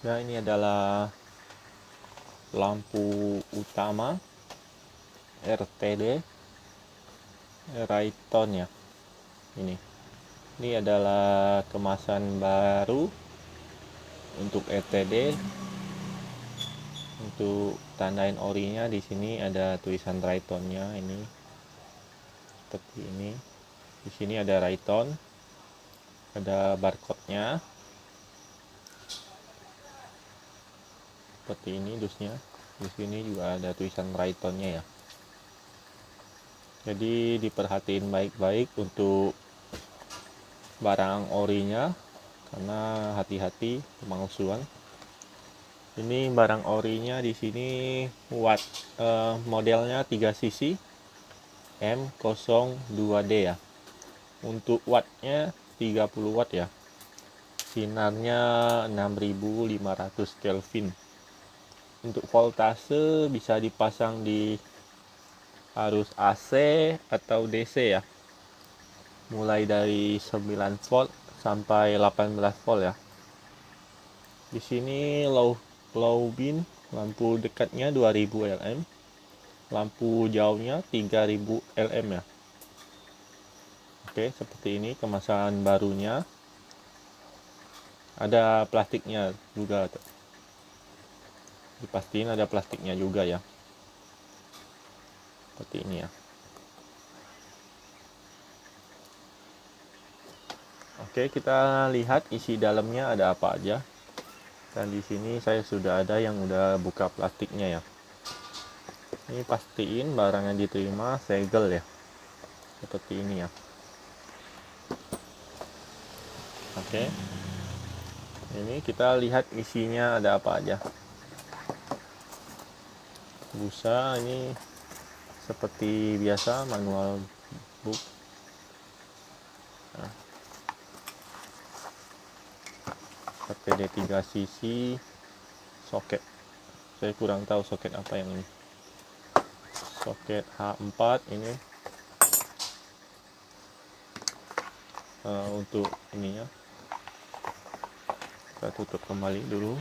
Nah, ini adalah lampu utama RTD Rayton ya. Ini adalah kemasan baru untuk RTD. Untuk tandain orinya di sini ada tulisan Raytonnya ini seperti ini. Di sini ada Rayton, ada barcode-nya seperti ini dusnya. Di sini juga ada tulisan Raytonnya ya. Jadi diperhatiin baik-baik untuk barang orinya karena hati-hati pemalsuan. Ini barang orinya di sini watt modelnya 3 cc M02D ya. Untuk wattnya 30 watt ya. Sinarnya 6500 Kelvin. Untuk voltase bisa dipasang di arus AC atau DC ya. Mulai dari 9 volt sampai 18 volt ya. Di sini low bin, lampu dekatnya 2000 lm, lampu jauhnya 3000 lm ya. Oke, seperti ini kemasan barunya. Ada plastiknya juga. Dipastiin ada plastiknya juga ya. Seperti ini ya. Oke, kita lihat isi dalamnya ada apa aja. Dan di sini saya sudah ada yang udah buka plastiknya ya. Ini pastiin barang yang diterima segel ya. Seperti ini ya. Oke. Ini kita lihat isinya ada apa aja. Busa ini seperti biasa manual book. Nah, RTD 3 cc soket. Saya kurang tahu soket apa yang ini. Soket H4 ini untuk ininya. Kita tutup kembali dulu.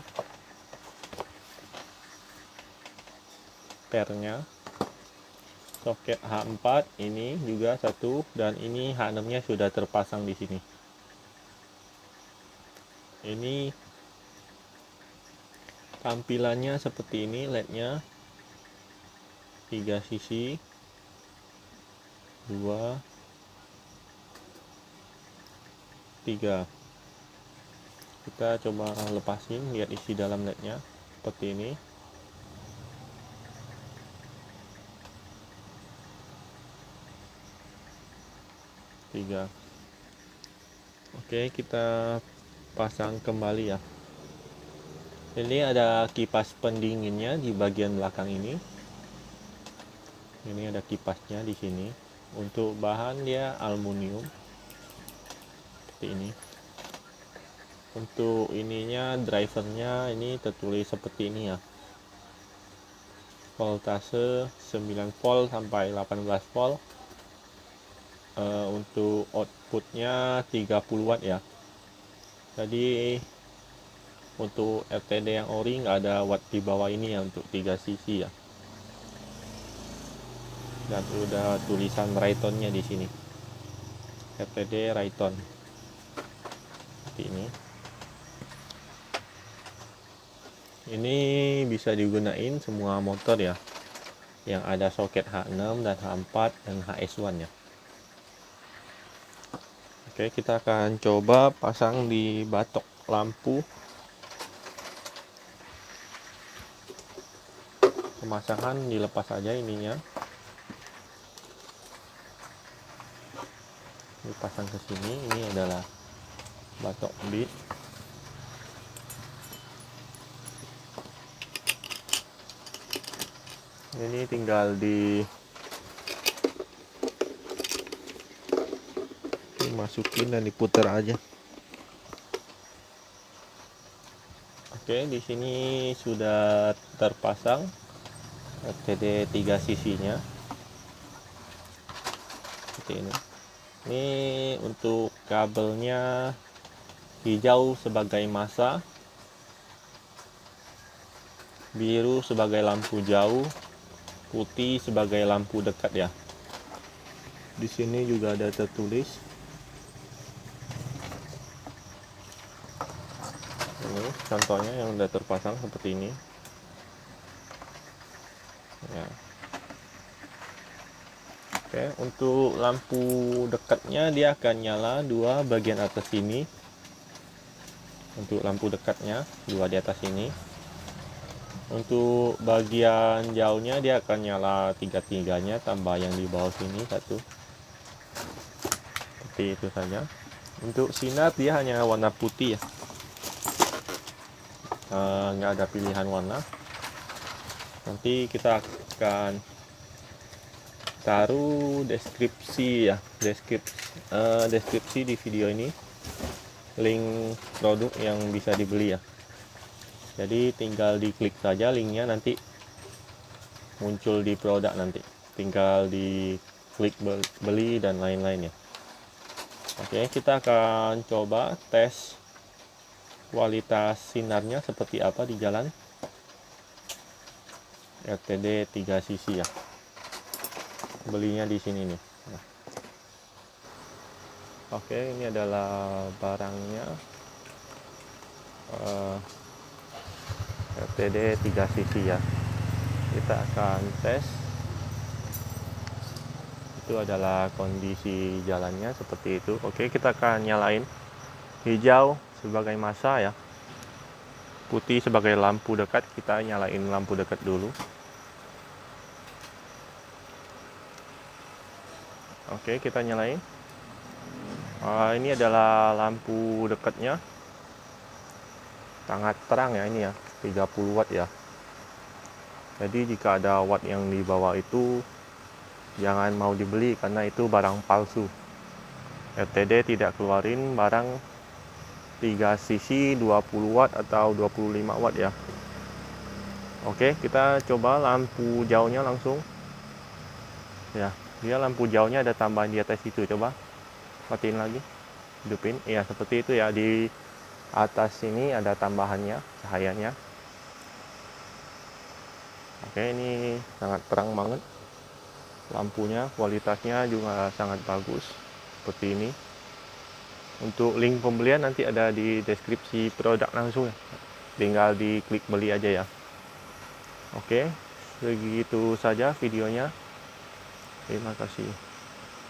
Pernya. Soket H4 ini juga satu dan ini H6-nya sudah terpasang di sini. Ini tampilannya seperti ini, LED-nya 3 sisi 2 3. Kita coba lepasin, lihat isi dalam LED-nya seperti ini. Tiga. Oke, kita pasang kembali ya. Ini ada kipas pendinginnya di bagian belakang ini. Ini ada kipasnya di sini. Untuk bahan dia aluminium. Seperti ini. Untuk ininya drivernya ini tertulis seperti ini ya. Voltase 9 volt sampai 18 volt. Untuk outputnya 30 watt ya. Jadi untuk RTD yang ori nggak ada watt di bawah ini ya untuk 3 cc ya. Dan udah tulisan Raytonnya di sini. RTD Rayton. Seperti ini. Ini bisa digunain semua motor ya. Yang ada soket H6 dan H4 dan HS1 ya. Oke, kita akan coba pasang di batok lampu. Pemasangan dilepas saja ininya. Dipasang ke sini. Ini adalah batok bit. Ini tinggal dimasukin dan diputar aja. Oke, di sini sudah terpasang RTD 3 sisinya. Seperti ini. Ini untuk kabelnya hijau sebagai massa, biru sebagai lampu jauh, putih sebagai lampu dekat ya. Di sini juga ada tertulis. Ini contohnya yang udah terpasang seperti ini. Ya. Oke, untuk lampu dekatnya dia akan nyala dua bagian atas sini. Untuk lampu dekatnya dua di atas ini. Untuk bagian jauhnya dia akan nyala tiga-tiganya, tambah yang di bawah sini satu. Seperti itu saja. Untuk sinar dia hanya warna putih ya. Nggak ada pilihan warna. Nanti kita akan taruh deskripsi ya, deskripsi di video ini, link produk yang bisa dibeli ya. Jadi tinggal diklik saja linknya, nanti muncul di produk nanti. Tinggal diklik beli dan lain-lain ya. Oke, kita akan coba tes kualitas sinarnya seperti apa di jalan. LTD 3 sisi ya. Belinya di sini nih. Nah. Oke, ini adalah barangnya. LTD 3 sisi ya. Kita akan tes. Itu adalah kondisi jalannya seperti itu. Oke, kita akan nyalain. Hijau sebagai massa ya. Putih sebagai lampu dekat. Kita nyalain lampu dekat dulu. Oke, kita nyalain. Ini adalah lampu dekatnya. Sangat terang ya ini ya, 30 watt ya. Jadi jika ada watt yang di bawah itu jangan mau dibeli karena itu barang palsu. LTD tidak keluarin barang 3 sisi 20 watt atau 25 watt ya. Oke, kita coba lampu jauhnya langsung. Ya, dia lampu jauhnya ada tambahan di atas itu. Coba matiin lagi, hidupin. Ya, seperti itu ya, di atas sini ada tambahannya cahayanya. Oke, ini sangat terang banget lampunya, kualitasnya juga sangat bagus seperti ini. Untuk link pembelian nanti ada di deskripsi produk langsung ya, tinggal diklik beli aja ya. Oke, segitu saja videonya, terima kasih.